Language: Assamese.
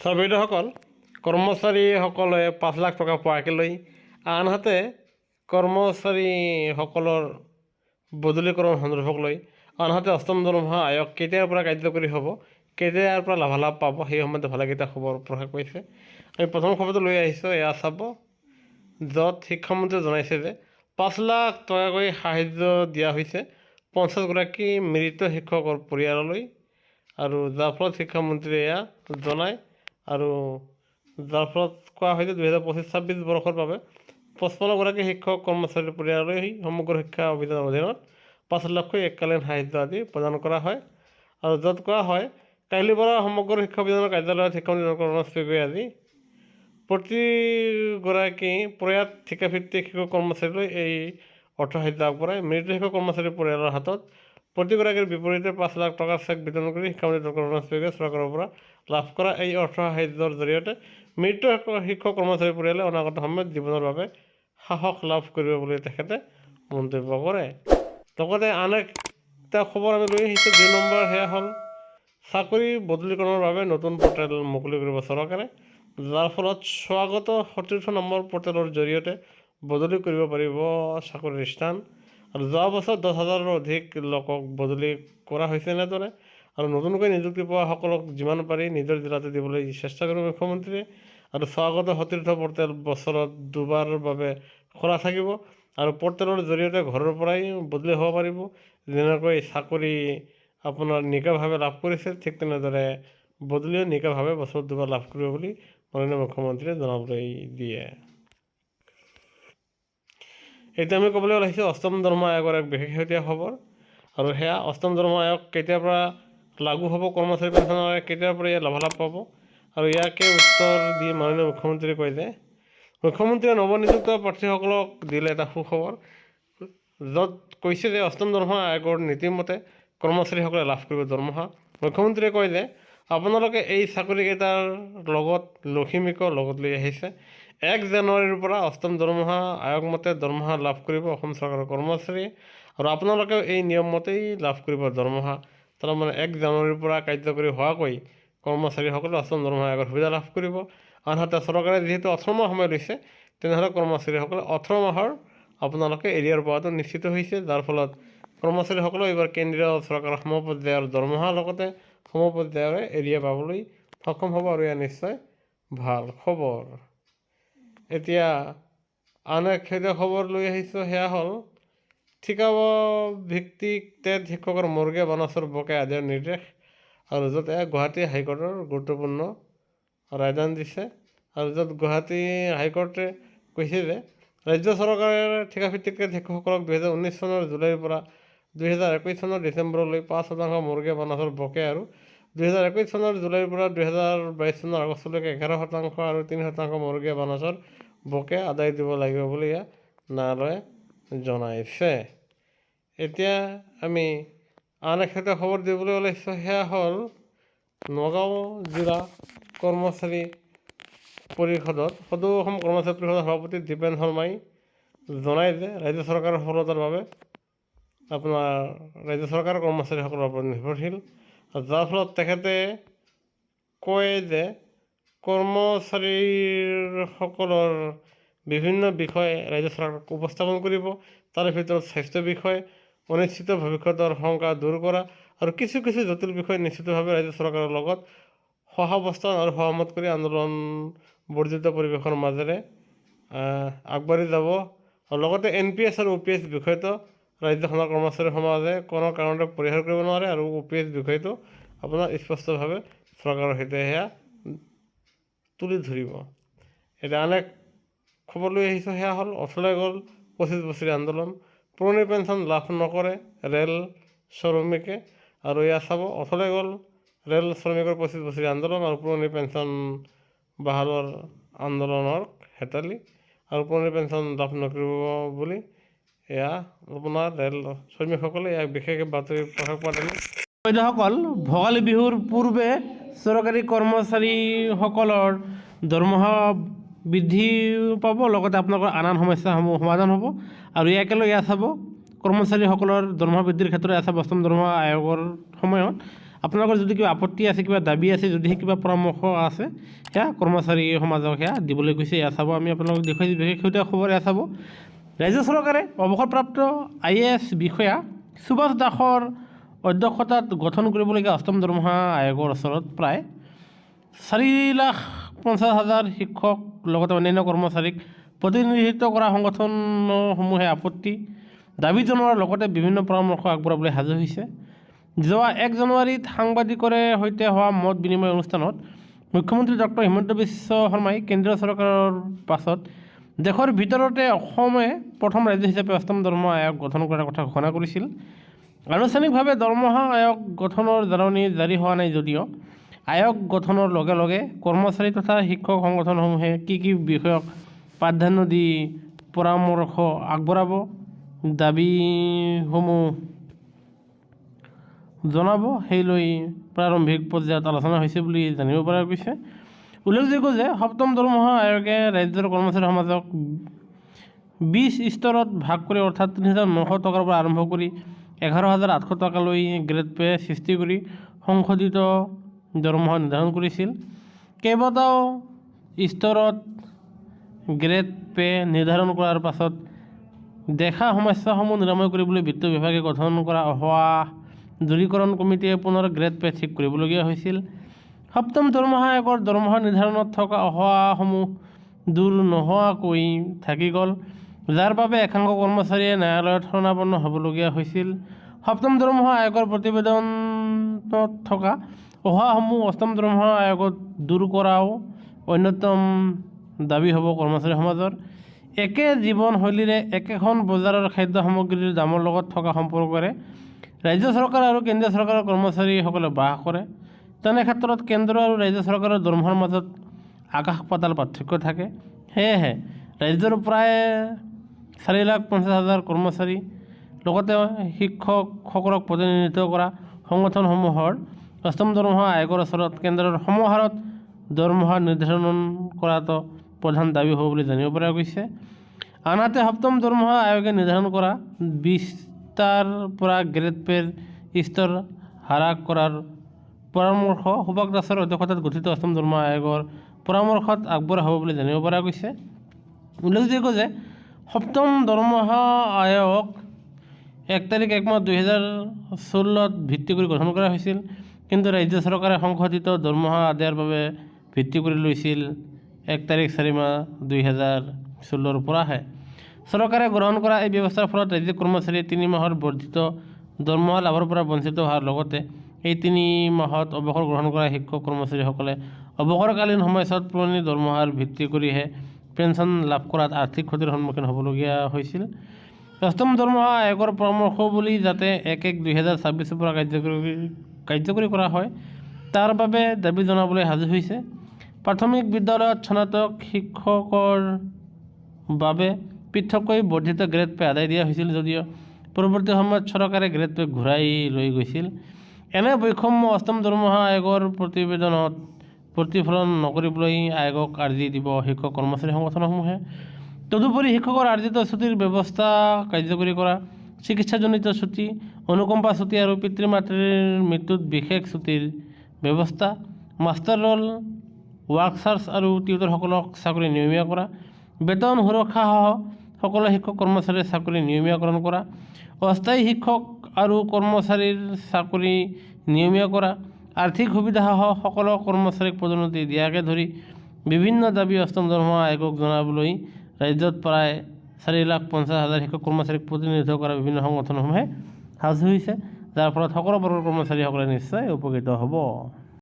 চাৰ্ভেইডসকল কৰ্মচাৰীসকলে 5 লাখ টকা পোৱাকে লৈ আনহাতে কৰ্মচাৰীসকলৰ বদলীকৰণ সন্দৰ্ভক লৈ আনহাতে অষ্টম দৰমহা আয়োগ কেতিয়াৰ পৰা কাৰ্যকৰী হ'ব, কেতিয়াৰ পৰা লাভালাভ পাব সেই সম্বন্ধে ভালেকেইটা খবৰ প্ৰকাশ কৰিছে। আমি প্ৰথম খবৰটো লৈ আহিছোঁ, এয়া চাব, য'ত শিক্ষামন্ত্ৰীয়ে জনাইছে যে 5 লাখ টকাকৈ সাহায্য দিয়া হৈছে 50গৰাকী মৃত শিক্ষকৰ পৰিয়াললৈ, আৰু যাৰ ফলত শিক্ষামন্ত্ৰীয়ে এয়া জনায় আৰু যাৰ ফলত কোৱা হৈছে 2025-26 বৰ্ষৰ বাবে 55গৰাকী শিক্ষক কৰ্মচাৰীৰ পৰিয়াললৈ সমগ্ৰ শিক্ষা অভিযানৰ অধীনত 5 লাখকৈ এককালীন সাহায্য আদি প্ৰদান কৰা হয়। আৰু য'ত কোৱা হয়, কাইলৈৰ পৰা সমগ্ৰ শিক্ষা অভিযানৰ কাৰ্যালয়ত শিক্ষামন্ত্ৰী ডক্টৰ ৰমেশ পেগুৱে আজি প্ৰতিগৰাকী প্ৰয়াত ঠিকাভিত্তিক শিক্ষক কৰ্মচাৰীলৈ এই অৰ্থ সাহায্য আগবঢ়ায়। মৃত শিক্ষক কৰ্মচাৰীৰ পৰিয়ালৰ হাতত প্ৰতিগৰাকীৰ বিপৰীতে 5 লাখ টকাৰ চেক বিতৰণ কৰি শিক্ষামন্ত্ৰী ডক্টৰ ৰমেশ পেগুৱে চৰকাৰৰ পৰা লাভ কৰা এই অৰ্থ সাহায্যৰ জৰিয়তে মৃত শিক্ষক কৰ্মচাৰীৰ পৰিয়ালে অনাগত সময়ত জীৱনৰ বাবে সাহস লাভ কৰিব বুলি তেখেতে মন্তব্য কৰে। লগতে আন এটা খবৰ আমি লৈ আহিছোঁ, 2 নম্বৰ, সেয়া হ'ল চাকৰি বদলীকৰণৰ বাবে নতুন পৰ্টেল মুকলি কৰিব চৰকাৰে, যাৰ ফলত স্বাগত 37 নম্বৰ পৰ্টেলৰ জৰিয়তে বদলি কৰিব পাৰিব চাকৰিৰ স্থান। আৰু যোৱা বছৰ 10,000ৰো অধিক লোকক বদলি কৰা হৈছে এনেদৰে, আৰু নতুনকৈ নিযুক্তি পোৱাসকলক যিমান পাৰি নিজৰ জিলাতে দিবলৈ চেষ্টা কৰিব মুখ্যমন্ত্ৰীয়ে। আৰু স্বাগত 37 পৰ্টেল বছৰত 2বাৰ বাবে খোলা থাকিব, আৰু পৰ্টেলৰ জৰিয়তে ঘৰৰ পৰাই বদলি হ'ব পাৰিব। যেনেকৈ চাকৰি আপোনাৰ নিকাভাৱে লাভ কৰিছে, ঠিক তেনেদৰে বদলিও নিকাভাৱে বছৰত 2বাৰ লাভ কৰিব বুলি মাননীয় মুখ্যমন্ত্ৰীয়ে জনাবলৈ দিয়ে। এতিয়া আমি ক'বলৈ ওলাইছোঁ অষ্টম দৰমহা আয়োগৰ এক বিশেষ শেহতীয়া খবৰ, আৰু সেয়া অষ্টম দৰমহা আয়োগ কেতিয়াৰ পৰা লাগু হ'ব, কৰ্মচাৰী পেঞ্চনৰ কেতিয়াৰ পৰা ইয়াৰ লাভালাভ পাব, আৰু ইয়াকে উত্তৰ দি মাননীয় মুখ্যমন্ত্ৰীয়ে কয় যে মুখ্যমন্ত্ৰীয়ে নৱনিযুক্ত প্ৰাৰ্থীসকলক দিলে এটা সুখবৰ, য'ত কৈছে যে অষ্টম দৰমহা আয়োগৰ নীতিমতে কৰ্মচাৰীসকলে লাভ কৰিব দৰমহা। মুখ্যমন্ত্ৰীয়ে কয় যে আপোনালোকে এই চাকৰিকেইটাৰ লগত লখিমীকো লগত লৈ আহিছে। 1 জানুৱাৰীৰ পৰা অষ্টম দৰমহা আয়োগ মতে দৰমহা লাভ কৰিব অসম চৰকাৰৰ কৰ্মচাৰীয়ে, আৰু আপোনালোকেও এই নিয়ম মতেই লাভ কৰিব দৰমহা। তাৰমানে 1 জানুৱাৰীৰ পৰা কাৰ্যকৰী হোৱাকৈ কৰ্মচাৰীসকলে অষ্টম দৰমহা আয়োগৰ সুবিধা লাভ কৰিব। আনহাতে চৰকাৰে যিহেতু 18 মাহ সময় লৈছে, তেনেহ'লে কৰ্মচাৰীসকলে 18 মাহৰ আপোনালোকে এৰিয়াৰ পোৱাটো নিশ্চিত হৈছে, যাৰ ফলত কৰ্মচাৰীসকলেও এইবাৰ কেন্দ্ৰীয় চৰকাৰৰ সমপৰ্যায়ৰ দৰমহাৰ লগতে সমপৰ্যায়ৰে এৰিয়া পাবলৈ সক্ষম হ'ব, আৰু এয়া নিশ্চয় ভাল খবৰ। এতিয়া আন এক শেহতীয়া খবৰ লৈ আহিছোঁ, সেয়া হ'ল ঠিকাভিত্তিক টেট শিক্ষকৰ মৰ্গে বনাছৰ বকে আদিৰ নিৰ্দেশ, আৰু য'ত এয়া গুৱাহাটী হাইকোৰ্টৰ গুৰুত্বপূৰ্ণ ৰায়দান দিছে, আৰু য'ত গুৱাহাটী হাইকোৰ্টে কৈছে যে ৰাজ্য চৰকাৰে ঠিকাভিত্তিক টেট শিক্ষকসকলক 2019 চনৰ জুলাইৰ পৰা 2021 চনৰ ডিচেম্বৰলৈ 5% মৰ্গে বনাছৰ বকে, আৰু 2021 চনৰ জুলাইৰ পৰা 2022 চনৰ আগষ্টলৈকে 11% আৰু 3% মৰ্গে বনাছৰ বকে আদায় দিব লাগিব বুলি ইয়াত ন্যায়ালয়ে জনাইছে। এতিয়া আমি আন এক খবৰ দিবলৈ ওলাইছোঁ, সেয়া হ'ল নগাঁও জিলা কৰ্মচাৰী পৰিষদত সদৌ অসম কৰ্মচাৰী পৰিষদৰ সভাপতি দীপেন শৰ্মাই জনায় যে ৰাজ্য চৰকাৰৰ সফলতাৰ বাবে আপোনাৰ ৰাজ্য চৰকাৰৰ কৰ্মচাৰীসকলৰ ওপৰত নিৰ্ভৰশীল, যাৰ ফলত তেখেতে কয় যে কৰ্মচাৰীসকলৰ বিভিন্ন বিষয় ৰাজ্য চৰকাৰক উপস্থাপন কৰিব, তাৰে ভিতৰত স্বাস্থ্য বিষয়, অনিশ্চিত ভৱিষ্যতৰ শংকা দূৰ কৰা, আৰু কিছু জটিল বিষয় নিশ্চিতভাৱে ৰাজ্য চৰকাৰৰ লগত সহাৱস্থান আৰু সহমত কৰি আন্দোলন বৰ্জিত পৰিৱেশৰ মাজেৰে আগবাঢ়ি যাব। আৰু লগতে NPS আৰু OPS বিষয়টো ৰাজ্যখনৰ কৰ্মচাৰী সমাজে কোনো কাৰণতে পৰিহাৰ কৰিব নোৱাৰে, আৰু OPS বিষয়টো আপোনাৰ স্পষ্টভাৱে চৰকাৰৰ সৈতে সেয়া তুলি ধৰিব। এতিয়া আন এক খবৰ লৈ আহিছোঁ, সেয়া হ'ল অথলে গ'ল 25 বছৰীয়া আন্দোলন, পুৰণি পেঞ্চন লাভ নকৰে ৰেল শ্ৰমিকে, আৰু এয়া চাব, অথলে গ'ল ৰেল শ্ৰমিকৰ 25 বছৰীয়া আন্দোলন আৰু পুৰণি পেঞ্চন বাহালৰ আন্দোলনৰ হেতালি, আৰু পুৰণি পেঞ্চন লাভ নকৰিব বুলি এয়া আপোনাৰ ৰেল শ্ৰমিকসকলে এক বিশেষ বাতৰি প্ৰকাশ পালে। বাইদেউসকল, ভোগালী বিহুৰ পূৰ্বে চৰকাৰী কৰ্মচাৰীসকলৰ দৰমহা বৃদ্ধি পাব, লগতে আপোনালোকৰ আন সমস্যাসমূহ সমাধান হ'ব, আৰু ইয়াকে লৈ এয়া চাব কৰ্মচাৰীসকলৰ দৰমহা বৃদ্ধিৰ ক্ষেত্ৰত এয়া চাব অষ্টম দৰমহা আয়োগৰ সময়ত আপোনালোকৰ যদি কিবা আপত্তি আছে, কিবা দাবী আছে, যদিহে কিবা পৰামৰ্শ আছে, সেয়া কৰ্মচাৰী সমাজক সেয়া দিবলৈ কৈছে। এয়া চাব, আমি আপোনালোকক দেখুৱাইছোঁ বিশেষ শেহতীয়া খবৰ। এয়া চাব, ৰাজ্য চৰকাৰে অৱসৰপ্ৰাপ্ত IAS বিষয়া সুভাষ দাসৰ অধ্যক্ষতাত গঠন কৰিবলগীয়া 8ম দৰমহা আয়োগৰ ওচৰত প্ৰায় 4,50,000 শিক্ষক লগতে অন্যান্য কৰ্মচাৰীক প্ৰতিনিধিত্ব কৰা সংগঠনসমূহে আপত্তি দাবী জনোৱাৰ লগতে বিভিন্ন পৰামৰ্শ আগবঢ়াবলৈ সাজু হৈছে। যোৱা 1 জানুৱাৰীত সাংবাদিকৰে সৈতে হোৱা মত বিনিময় অনুষ্ঠানত মুখ্যমন্ত্ৰী ডক্টৰ হিমন্ত বিশ্ব শৰ্মাই কেন্দ্ৰীয় চৰকাৰৰ পাছত দেশৰ ভিতৰতে অসমে প্ৰথম ৰাজ্য হিচাপে 8ম দৰমহা আয়োগ গঠন কৰাৰ কথা ঘোষণা কৰিছিল। আনুষ্ঠানিকভাৱে দৰমহা আয়োগ গঠনৰ জাননী জাৰি হোৱা নাই যদিও আয়োগ গঠনৰ লগে লগে কৰ্মচাৰী তথা শিক্ষক সংগঠনসমূহে কি বিষয়ক প্ৰাধান্য দি পৰামৰ্শ আগবঢ়াব, দাবীসমূহ জনাব, সেই লৈ প্ৰাৰম্ভিক পৰ্যায়ত আলোচনা হৈছে বুলি জানিব পৰা গৈছে। উল্লেখযোগ্য যে 7ম দৰমহা আয়োগে ৰাজ্যৰ কৰ্মচাৰী সমাজক 20 স্তৰত ভাগ কৰি অৰ্থাৎ 3,900 টকাৰ পৰা আৰম্ভ কৰি 11,800 টকালৈ গ্ৰেড পে সৃষ্টি কৰি সংশোধিত দৰমহা নিৰ্ধাৰণ কৰিছিল। কেইবাটাও স্তৰত গ্ৰেড পে নিৰ্ধাৰণ কৰাৰ পাছত দেখা সমস্যাসমূহ নিৰাময় কৰিবলৈ বিত্ত বিভাগে গঠন কৰা হোৱা দূৰীকৰণ কমিটিয়ে পুনৰ গ্ৰেড পে ঠিক কৰিবলগীয়া হৈছিল। 7ম দৰমহা আয়োগৰ দৰমহা নিৰ্ধাৰণত থকা অহোৱাসমূহ দূৰ নোহোৱাকৈ থাকি গ'ল, যাৰ বাবে একাংশ কৰ্মচাৰীয়ে ন্যায়ালয়ত শৰণাপন্ন হ'বলগীয়া হৈছিল। 7ম দৰমহা আয়োগৰ প্ৰতিবেদনত থকা অহোৱাসমূহ 8ম দৰমহা আয়োগত দূৰ কৰাও অন্যতম দাবী হ'ব কৰ্মচাৰী সমাজৰ। একে জীৱনশৈলীৰে একেখন বজাৰৰ খাদ্য সামগ্ৰীৰ দামৰ লগত থকা সম্পৰ্কৰে ৰাজ্য চৰকাৰ আৰু কেন্দ্ৰীয় চৰকাৰৰ কৰ্মচাৰীসকলে বাস কৰে। তেনে ক্ষেত্ৰত কেন্দ্ৰ আৰু ৰাজ্য চৰকাৰৰ দৰমহাৰ মাজত আকাশ পাতাল পাৰ্থক্য থাকে। সেয়েহে ৰাজ্যৰ প্ৰায় 4,50,000 কৰ্মচাৰী লগতে শিক্ষকসকলক প্ৰতিনিধিত্ব কৰা সংগঠনসমূহৰ 8ম দৰমহা আয়োগৰ ওচৰত কেন্দ্ৰৰ সমাহাৰত দৰমহা নিৰ্ধাৰণ কৰাটো প্ৰধান দাবী হ'ব বুলি জানিব পৰা গৈছে। আনহাতে 7ম দৰমহা আয়োগে নিৰ্ধাৰণ কৰা 20টাৰ পৰা গ্ৰেড পেৰ স্তৰ হ্ৰাস কৰাৰ পৰামৰ্শ সুভাষ দাসৰ অধ্যক্ষতাত গঠিত 8ম দৰমহা আয়োগৰ পৰামৰ্শত আগবঢ়া হ'ব বুলি জানিব পৰা গৈছে। উল্লেখযোগ্য যে 7ম দৰমহা আয়োগ 1 তাৰিখ 1 মাহ 2016ত ভিত্তি কৰি গঠন কৰা হৈছিল, কিন্তু ৰাজ্য চৰকাৰে সংশোধিত দৰমহা আদায়ৰ বাবে ভিত্তি কৰি লৈছিল 1 তাৰিখ 4 মাহ 2016ৰ পৰাহে। চৰকাৰে গ্ৰহণ কৰা এই ব্যৱস্থাৰ ফলত ৰাজ্যিক কৰ্মচাৰীয়ে 3 মাহৰ বৰ্ধিত দৰমহা লাভৰ পৰা বঞ্চিত হোৱাৰ লগতে এই 3 মাহত অৱসৰ গ্ৰহণ কৰা শিক্ষক কৰ্মচাৰীসকলে অৱসৰকালীন সময়ছোৱাত পুৰণি দৰমহাৰ ভিত্তি কৰিহে পেঞ্চন লাভ কৰাত আৰ্থিক ক্ষতিৰ সন্মুখীন হ'বলগীয়া হৈছিল। 8ম দৰমহা আয়োগৰ পৰামৰ্শ বুলি যাতে 1/1/2026 পৰা কাৰ্যকৰী কৰা হয়, তাৰ বাবে দাবী জনাবলৈ সাজু হৈছে। প্ৰাথমিক বিদ্যালয়ত স্নাতক শিক্ষকৰ বাবে পৃথককৈ বৰ্ধিত গ্ৰেড পে আদায় দিয়া হৈছিল যদিও পৰৱৰ্তী সময়ত চৰকাৰে গ্ৰেড পে ঘূৰাই লৈ গৈছিল। এনে বৈষম্য 8ম দৰমহা আয়োগৰ প্ৰতিবেদনত প্ৰতিফলন নকৰিবলৈ আয়োগক আৰ্জি দিব শিক্ষক কৰ্মচাৰী সংগঠনসমূহে। তদুপৰি শিক্ষকৰ আৰ্জিত ছুটিৰ ব্যৱস্থা কাৰ্যকৰী কৰা, চিকিৎসাজনিত ছুটি, অনুকম্পা ছুটি আৰু পিতৃ মাতৃৰ মৃত্যুত বিশেষ ছুটিৰ ব্যৱস্থা, মাষ্টাৰ ৰোল, ৱাৰ্কচাৰ্ছ আৰু টিউটৰসকলক চাকৰি নিয়মীয়া কৰা, বেতন সুৰক্ষাসহ সকলো শিক্ষক কৰ্মচাৰীৰ চাকৰি নিয়মীয়াকৰণ কৰা, অস্থায়ী শিক্ষক আৰু কৰ্মচাৰীৰ চাকৰি নিয়মীয়া কৰা, আৰ্থিক সুবিধাসহ সকলো কৰ্মচাৰীক পদোন্নতি দিয়াকে ধৰি বিভিন্ন দাবী 8ম দৰমহা আয়োগক জনাবলৈ ৰাজ্যত প্ৰায় 4,50,000 শিক্ষক কৰ্মচাৰীক প্ৰতিনিধিত্ব কৰা বিভিন্ন সংগঠনসমূহে সাজু হৈছে, যাৰ ফলত সকলো বৰ্গৰ কৰ্মচাৰীসকলে নিশ্চয় উপকৃত হ'ব।